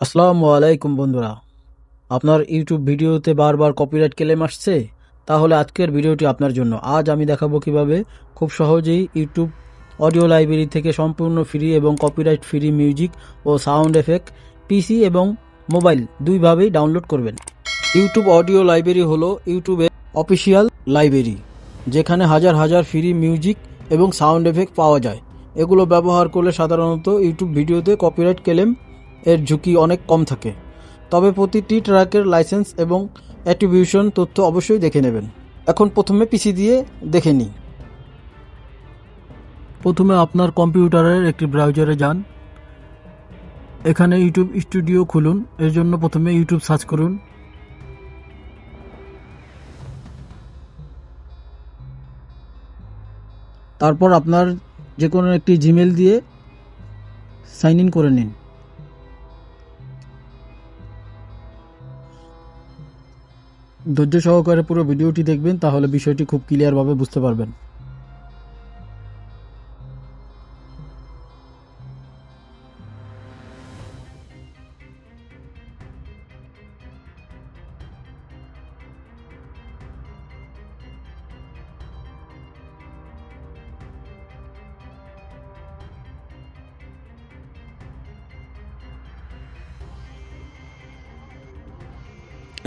আসসালামু আলাইকুম বন্ধুরা, আপনার ইউটিউব ভিডিওতে বারবার কপিরাইট ক্লেম আসছে? তাহলে আজকের ভিডিওটি আপনার জন্য। আজ আমি দেখাবো কিভাবে খুব সহজেই ইউটিউব অডিও লাইব্রেরি থেকে সম্পূর্ণ ফ্রি এবং কপিরাইট ফ্রি মিউজিক ও সাউন্ড এফেক্ট পিসি এবং মোবাইল দুইভাবেই ডাউনলোড করবেন। ইউটিউব অডিও লাইব্রেরি হলো ইউটিউবের অফিসিয়াল লাইব্রেরি, যেখানে হাজার হাজার ফ্রি মিউজিক এবং সাউন্ড এফেক্ট পাওয়া যায়। এগুলো ব্যবহার করলে সাধারণত ইউটিউব ভিডিওতে কপিরাইট ক্লেম এর ঝুঁকি অনেক কম থাকে। তবে প্রতিটি ট্র্যাকের লাইসেন্স এবং অ্যাট্রিবিউশন তথ্য অবশ্যই দেখে নেবেন। এখন প্রথমে পিসি দিয়ে দেখে নিই। প্রথমে আপনার কম্পিউটারের একটি ব্রাউজারে যান। এখানে ইউটিউব স্টুডিও খুলুন। এর জন্য প্রথমে ইউটিউব সার্চ করুন। তারপর আপনার যে কোনো একটি জিমেল দিয়ে সাইন ইন করে নিন। ধৈর্য সহকারে পুরো ভিডিওটি দেখবেন, তাহলে বিষয়টি খুব ক্লিয়ারভাবে বুঝতে পারবেন।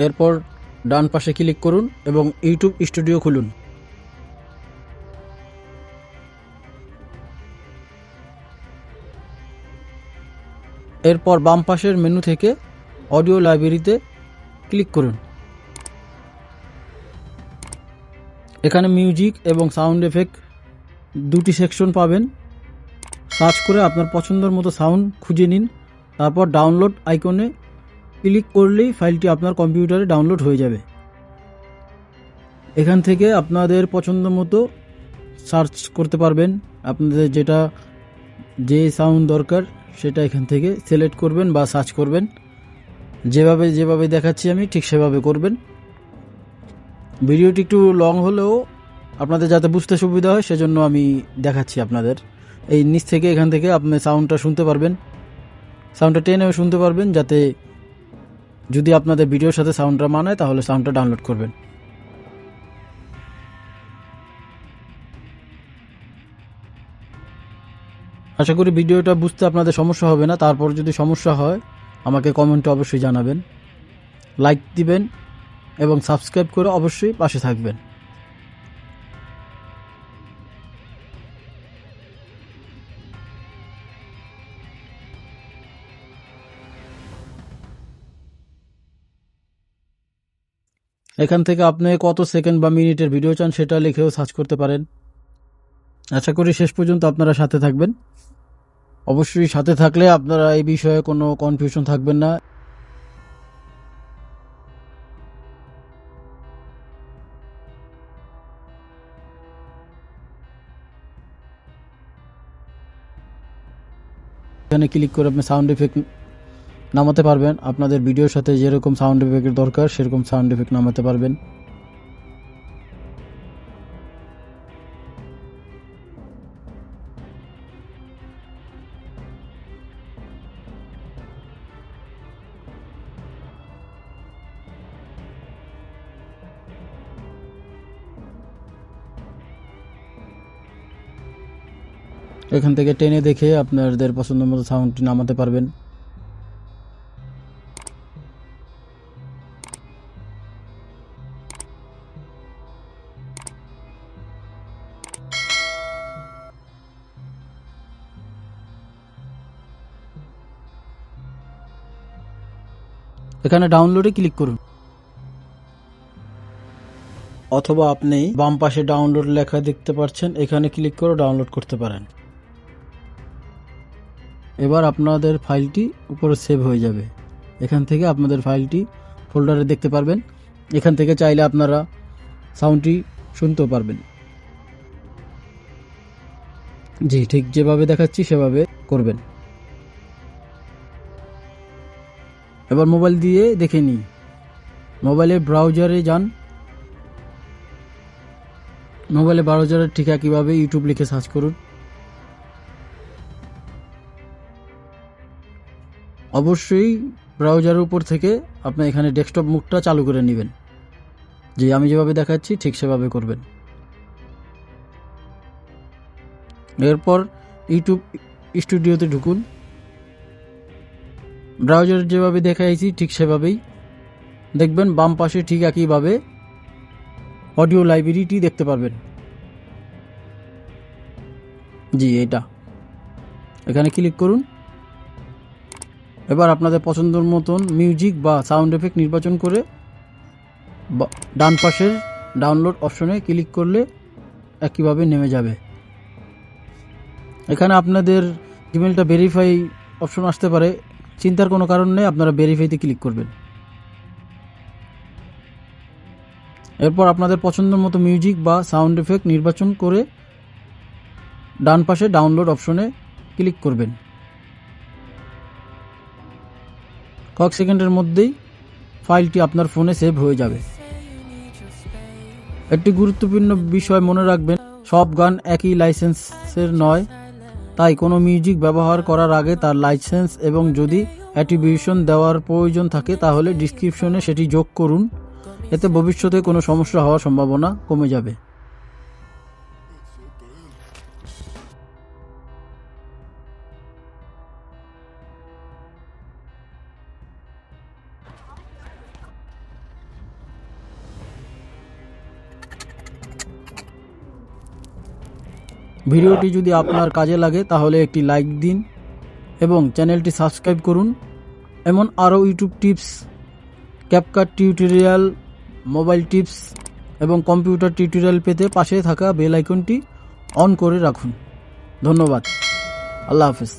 এরপর ডান পাশে ক্লিক করুন এবং ইউটিউব স্টুডিও খুলুন। এরপর বাম পাশের মেনু থেকে অডিও লাইব্রেরিতে ক্লিক করুন। এখানে মিউজিক এবং সাউন্ড এফেক্ট দুটি সেকশন পাবেন। সার্চ করে আপনার পছন্দের মতো সাউন্ড খুঁজে নিন। তারপর ডাউনলোড আইকনে ক্লিক করলেই ফাইলটি আপনার কম্পিউটারে ডাউনলোড হয়ে যাবে। এখান থেকে আপনাদের পছন্দ মতো সার্চ করতে পারবেন। আপনাদের যে সাউন্ড দরকার সেটা এখান থেকে সিলেক্ট করবেন বা সার্চ করবেন। যেভাবে দেখাচ্ছি আমি ঠিক সেভাবে করবেন। ভিডিওটি একটু লং হলেও আপনাদের যাতে বুঝতে সুবিধা হয় সেজন্য আমি দেখাচ্ছি আপনাদের। এই নিচ থেকে এখান থেকে আপনি সাউন্ডটা শুনতে পারবেন, সাউন্ডটা টেনেও শুনতে পারবেন, যাতে যদি আপনাদের ভিডিওর সাথে সাউন্ডটা মানায় তাহলে সাউন্ডটা ডাউনলোড করবেন। আশা করি ভিডিওটা বুঝতে আপনাদের সমস্যা হবে না। তারপর যদি সমস্যা হয় আমাকে কমেন্টে অবশ্যই জানাবেন। লাইক দিবেন এবং সাবস্ক্রাইব করে অবশ্যই পাশে থাকবেন। এখান থেকে আপনি কত সেকেন্ড বা মিনিটের ভিডিও চান সেটা লিখেও সার্চ করতে পারেন। আশা করি শেষ পর্যন্ত আপনারা সাথে থাকবেন। অবশ্যই সাথে থাকলে আপনারা এই বিষয়ে কোনো কনফিউশন থাকবেন না। এখানে ক্লিক করে আপনি সাউন্ড এফেক্ট নামাতে পারবেন। আপনাদের ভিডিওর সাথে যেরকম সাউন্ড এফেক্টের দরকার সেরকম সাউন্ড এফেক্ট নামাতে পারবেন। এখান থেকে টেনে দেখে আপনাদের পছন্দ মতো সাউন্ডটি নামাতে পারবেন। এখানে ডাউনলোডে ক্লিক করুন, অথবা আপনি বাম পাশে ডাউনলোড লেখা দেখতে পাচ্ছেন, এখানে ক্লিক করে ডাউনলোড করতে পারেন। এবার আপনাদের ফাইলটি উপরে সেভ হয়ে যাবে। এখান থেকে আপনাদের ফাইলটি ফোল্ডারে দেখতে পারবেন। এখান থেকে চাইলে আপনারা সাউন্ডটি শুনতেও পারবেন। জি, ঠিক যেভাবে দেখাচ্ছি সেভাবে করবেন। এবার মোবাইল দিয়ে দেখে নিই। মোবাইলের ব্রাউজারে যান। মোবাইলে ব্রাউজারে ঠিক একইভাবে ইউটিউব লিখে সার্চ করুন। অবশ্যই ব্রাউজারের উপর থেকে আপনি এখানে ডেস্কটপ মুডটা চালু করে নেবেন। যে আমি যেভাবে দেখাচ্ছি ঠিক সেভাবে করবেন। এরপর ইউটিউব স্টুডিওতে ঢুকুন। ব্রাউজার যেভাবে দেখাইছি ঠিক সেভাবেই দেখবেন বাম পাশে ঠিক একইভাবে অডিও লাইব্রেরিটি দেখতে পারবেন। জি এটা, এখানে ক্লিক করুন। এবার আপনাদের পছন্দের মতন মিউজিক বা সাউন্ড এফেক্ট নির্বাচন করে ডান পাশের ডাউনলোড অপশনে ক্লিক করলে একইভাবে নেমে যাবে। এখানে আপনাদের ইমেলটা ভেরিফাই অপশন আসতে পারে, চিন্তার কোনো কারণ নেই, আপনারা ভেরিফাইতে ক্লিক করবেন। এরপর আপনাদের পছন্দের মতো মিউজিক বা সাউন্ড এফেক্ট নির্বাচন করে ডান পাশে ডাউনলোড অপশনে ক্লিক করবেন। কয়েক সেকেন্ডের মধ্যেই ফাইলটি আপনার ফোনে সেভ হয়ে যাবে। একটি গুরুত্বপূর্ণ বিষয় মনে রাখবেন, সব গান একই লাইসেন্সের নয়, তাই কোনো মিউজিক ব্যবহার করার আগে তার লাইসেন্স এবং যদি অ্যাট্রিবিউশন দেওয়ার প্রয়োজন থাকে তাহলে ডিসক্রিপশনে সেটি যোগ করুন, এতে ভবিষ্যতে কোনো সমস্যা হওয়ার সম্ভাবনা কমে যাবে। ভিডিওটি যদি আপনার কাজে লাগে তাহলে একটি লাইক দিন এবং চ্যানেলটি সাবস্ক্রাইব করুন। এমন আরও YouTube tips, CapCut tutorial, mobile tips এবং কম্পিউটার টিউটোরিয়াল পেতে পাশে থাকা বেল আইকনটি অন করে রাখুন। ধন্যবাদ। আল্লাহ হাফেজ।